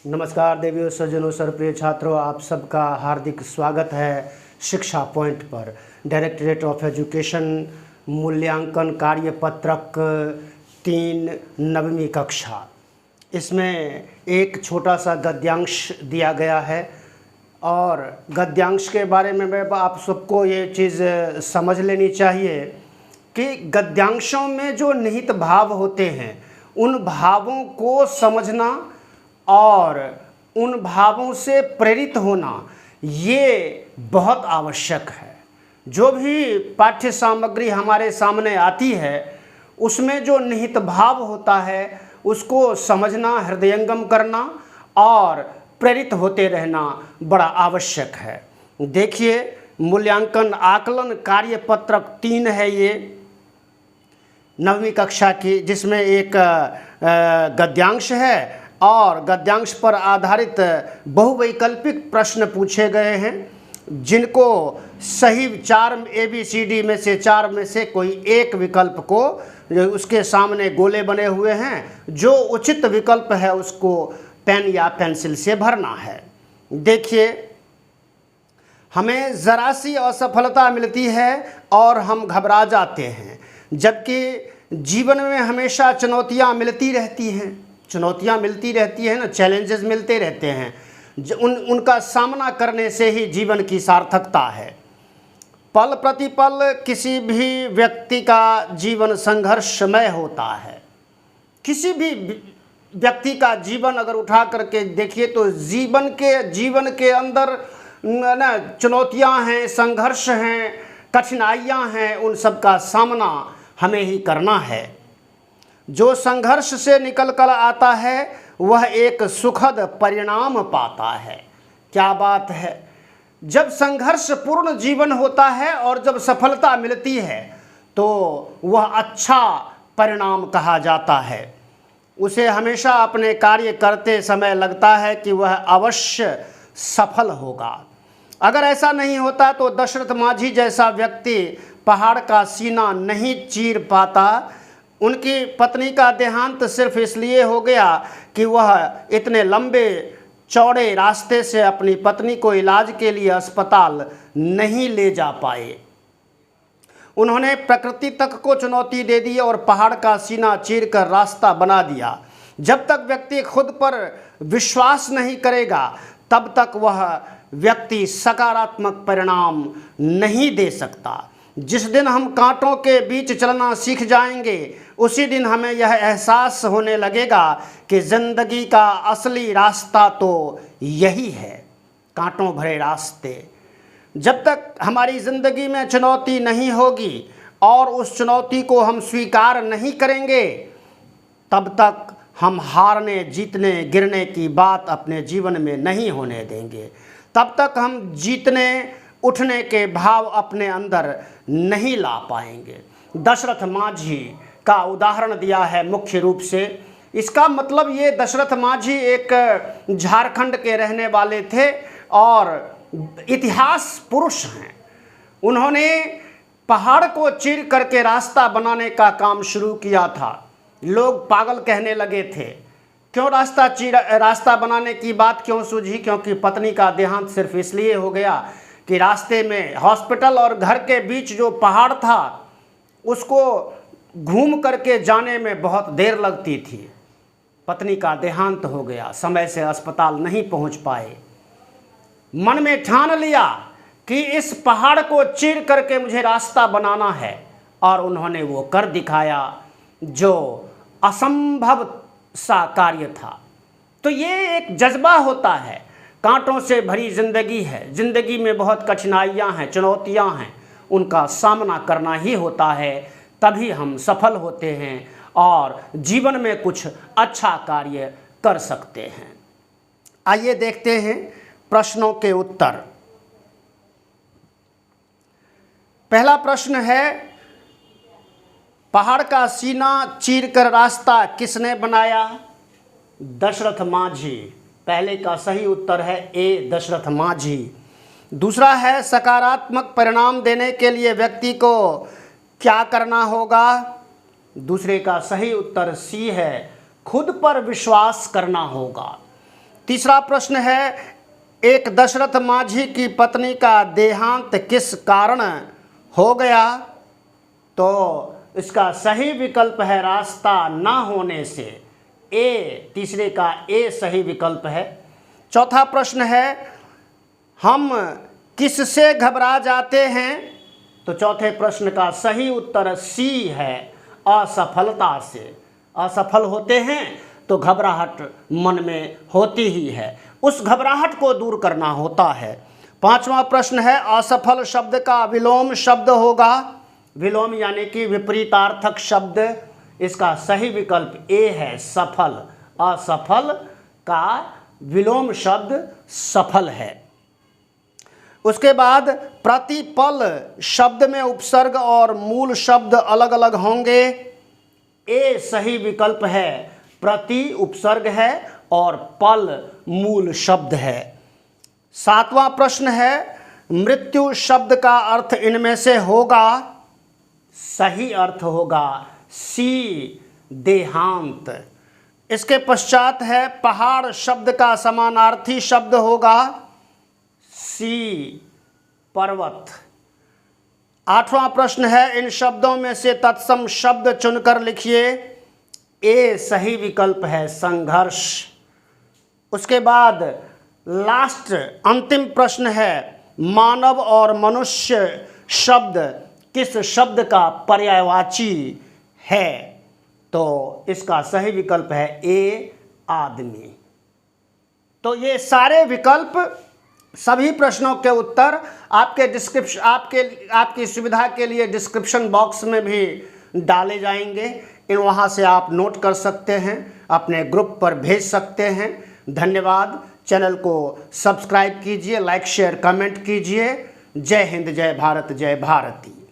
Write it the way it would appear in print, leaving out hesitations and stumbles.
नमस्कार देवियों, सज्जनों, सर्वप्रिय छात्रों, आप सबका हार्दिक स्वागत है शिक्षा पॉइंट पर। डायरेक्टरेट ऑफ एजुकेशन मूल्यांकन कार्य पत्रक 3 नवमीं कक्षा, इसमें एक छोटा सा गद्यांश दिया गया है और गद्यांश के बारे में मैं आप सबको ये चीज़ समझ लेनी चाहिए कि गद्यांशों में जो निहित भाव होते हैं उन भावों को समझना और उन भावों से प्रेरित होना ये बहुत आवश्यक है। जो भी पाठ्य सामग्री हमारे सामने आती है उसमें जो निहित भाव होता है उसको समझना, हृदयंगम करना और प्रेरित होते रहना बड़ा आवश्यक है। देखिए, मूल्यांकन आकलन कार्य पत्रक 3 है ये नवमीं कक्षा की, जिसमें एक गद्यांश है और गद्यांश पर आधारित बहुवैकल्पिक प्रश्न पूछे गए हैं, जिनको सही 4 ABCD में से 4 में से कोई एक विकल्प को, उसके सामने गोले बने हुए हैं, जो उचित विकल्प है उसको पेन या पेंसिल से भरना है। देखिए, हमें ज़रा सी असफलता मिलती है और हम घबरा जाते हैं, जबकि जीवन में हमेशा चुनौतियाँ मिलती रहती हैं। चुनौतियाँ मिलती रहती हैं ना, चैलेंजेस मिलते रहते हैं। उनका सामना करने से ही जीवन की सार्थकता है। पल प्रतिपल किसी भी व्यक्ति का जीवन संघर्षमय होता है। किसी भी व्यक्ति का जीवन अगर उठा करके देखिए तो जीवन के अंदर ना चुनौतियाँ हैं, संघर्ष हैं, कठिनाइयाँ हैं, उन सब का सामना हमें ही करना है। जो संघर्ष से निकल कर आता है वह एक सुखद परिणाम पाता है। क्या बात है! जब संघर्ष पूर्ण जीवन होता है और जब सफलता मिलती है तो वह अच्छा परिणाम कहा जाता है। उसे हमेशा अपने कार्य करते समय लगता है कि वह अवश्य सफल होगा। अगर ऐसा नहीं होता तो दशरथ माझी जैसा व्यक्ति पहाड़ का सीना नहीं चीर पाता। उनकी पत्नी का देहांत सिर्फ इसलिए हो गया कि वह इतने लंबे चौड़े रास्ते से अपनी पत्नी को इलाज के लिए अस्पताल नहीं ले जा पाए। उन्होंने प्रकृति तक को चुनौती दे दी और पहाड़ का सीना चीर कर रास्ता बना दिया। जब तक व्यक्ति खुद पर विश्वास नहीं करेगा तब तक वह व्यक्ति सकारात्मक परिणाम नहीं दे सकता। जिस दिन हम कांटों के बीच चलना सीख जाएंगे उसी दिन हमें यह एहसास होने लगेगा कि ज़िंदगी का असली रास्ता तो यही है, कांटों भरे रास्ते। जब तक हमारी ज़िंदगी में चुनौती नहीं होगी और उस चुनौती को हम स्वीकार नहीं करेंगे तब तक हम हारने, जीतने, गिरने की बात अपने जीवन में नहीं होने देंगे। तब तक हम जीतने, उठने के भाव अपने अंदर नहीं ला पाएंगे। दशरथ माझी का उदाहरण दिया है मुख्य रूप से। इसका मतलब ये, दशरथ माझी एक झारखंड के रहने वाले थे और इतिहास पुरुष हैं। उन्होंने पहाड़ को चीर करके रास्ता बनाने का काम शुरू किया था। लोग पागल कहने लगे थे। क्यों रास्ता बनाने की बात क्यों सूझी? क्योंकि पत्नी का देहांत सिर्फ इसलिए हो गया कि रास्ते में हॉस्पिटल और घर के बीच जो पहाड़ था उसको घूम करके जाने में बहुत देर लगती थी। पत्नी का देहांत हो गया, समय से अस्पताल नहीं पहुंच पाए। मन में ठान लिया कि इस पहाड़ को चीर करके मुझे रास्ता बनाना है और उन्होंने वो कर दिखाया जो असंभव सा कार्य था। तो ये एक जज्बा होता है। कांटों से भरी ज़िंदगी है, ज़िंदगी में बहुत कठिनाइयाँ हैं, चुनौतियाँ हैं, उनका सामना करना ही होता है, तभी हम सफल होते हैं और जीवन में कुछ अच्छा कार्य कर सकते हैं। आइए देखते हैं प्रश्नों के उत्तर। पहला प्रश्न है, पहाड़ का सीना चीरकर रास्ता किसने बनाया? दशरथ माझी। पहले का सही उत्तर है ए, दशरथ माझी। दूसरा है, सकारात्मक परिणाम देने के लिए व्यक्ति को क्या करना होगा? दूसरे का सही उत्तर सी है, खुद पर विश्वास करना होगा। तीसरा प्रश्न है, एक दशरथ माझी की पत्नी का देहांत किस कारण हो गया? तो इसका सही विकल्प है रास्ता ना होने से। ए, तीसरे का ए सही विकल्प है। चौथा प्रश्न है, हम किससे घबरा जाते हैं? तो चौथे प्रश्न का सही उत्तर सी है, असफलता से। असफल होते हैं तो घबराहट मन में होती ही है, उस घबराहट को दूर करना होता है। पांचवा प्रश्न है, असफल शब्द का विलोम शब्द होगा। विलोम यानी कि विपरीतार्थक शब्द। इसका सही विकल्प ए है, सफल। असफल का विलोम शब्द सफल है। उसके बाद प्रतिपल शब्द में उपसर्ग और मूल शब्द अलग अलग होंगे। ए सही विकल्प है, प्रति उपसर्ग है और पल मूल शब्द है। सातवां प्रश्न है, मृत्यु शब्द का अर्थ इनमें से होगा। सही अर्थ होगा सी, देहांत। इसके पश्चात है, पहाड़ शब्द का समानार्थी शब्द होगा। सी, पर्वत। आठवां प्रश्न है, इन शब्दों में से तत्सम शब्द चुनकर लिखिए। ए सही विकल्प है, संघर्ष। उसके बाद लास्ट अंतिम प्रश्न है, मानव और मनुष्य शब्द किस शब्द का पर्यायवाची है? तो इसका सही विकल्प है ए, आदमी। तो ये सारे विकल्प, सभी प्रश्नों के उत्तर आपके डिस्क्रिप्शन आपकी सुविधा के लिए डिस्क्रिप्शन बॉक्स में भी डाले जाएंगे। वहाँ से आप नोट कर सकते हैं, अपने ग्रुप पर भेज सकते हैं। धन्यवाद। चैनल को सब्सक्राइब कीजिए, लाइक शेयर कमेंट कीजिए। जय हिंद, जय भारत, जय भारती।